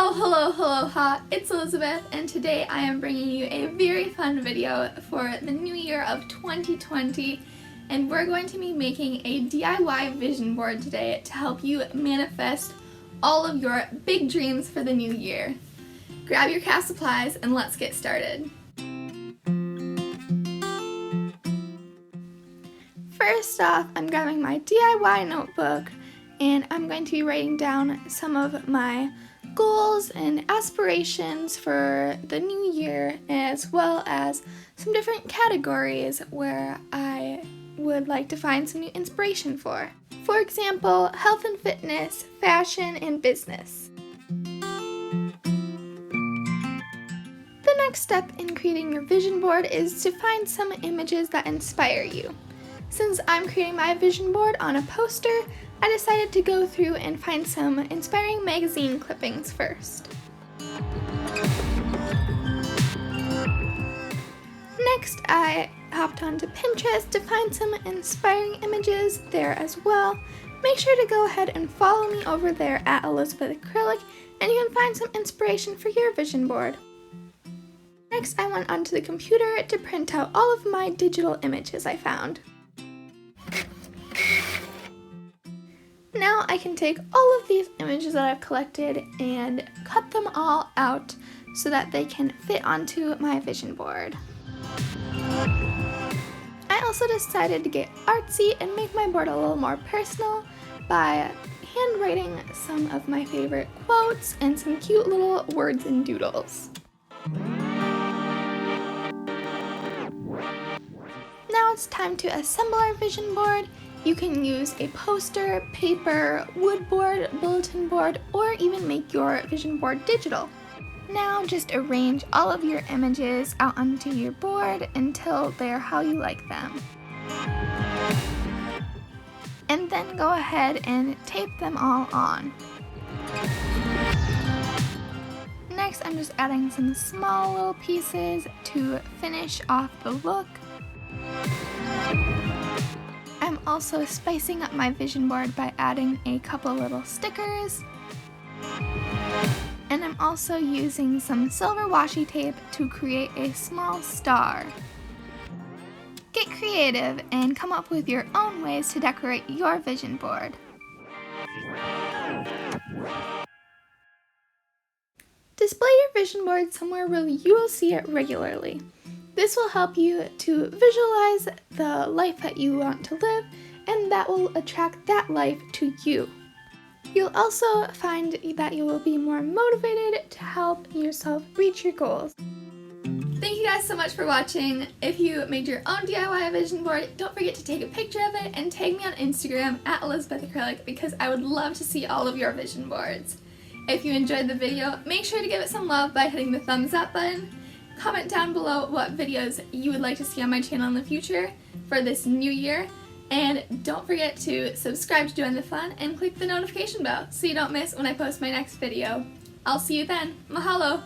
Ha! It's Elizabeth, and today I am bringing you a very fun video for the new year of 2020, and we're going to be making a DIY vision board today to help you manifest all of your big dreams for the new year. Grab your craft supplies and let's get started. First off, I'm grabbing my DIY notebook and I'm going to be writing down some of my goals and aspirations for the new year, as well as some different categories where I would like to find some new inspiration for. For example, health and fitness, fashion, and business. The next step in creating your vision board is to find some images that inspire you. Since I'm creating my vision board on a poster, I decided to go through and find some inspiring magazine clippings first. Next, I hopped onto Pinterest to find some inspiring images there as well. Make sure to go ahead and follow me over there at Elisabeth Acrylic, and you can find some inspiration for your vision board. Next, I went onto the computer to print out all of my digital images I found. Now I can take all of these images that I've collected and cut them all out so that they can fit onto my vision board. I also decided to get artsy and make my board a little more personal by handwriting some of my favorite quotes and some cute little words and doodles. Now it's time to assemble our vision board. You can use a poster, paper, wood board, bulletin board, or even make your vision board digital. Now just arrange all of your images out onto your board until they're how you like them. And then go ahead and tape them all on. Next, I'm just adding some small little pieces to finish off the look. I'm also spicing up my vision board by adding a couple little stickers. And I'm also using some silver washi tape to create a small star. Get creative and come up with your own ways to decorate your vision board. Display your vision board somewhere where you will see it regularly. This will help you to visualize the life that you want to live, and that will attract that life to you. You'll also find that you will be more motivated to help yourself reach your goals. Thank you guys so much for watching. If you made your own DIY vision board, don't forget to take a picture of it and tag me on Instagram at Elisabeth Acrylic, because I would love to see all of your vision boards. If you enjoyed the video, make sure to give it some love by hitting the thumbs up button. Comment down below what videos you would like to see on my channel in the future for this new year. And don't forget to subscribe to join the fun and click the notification bell so you don't miss when I post my next video. I'll see you then. Mahalo!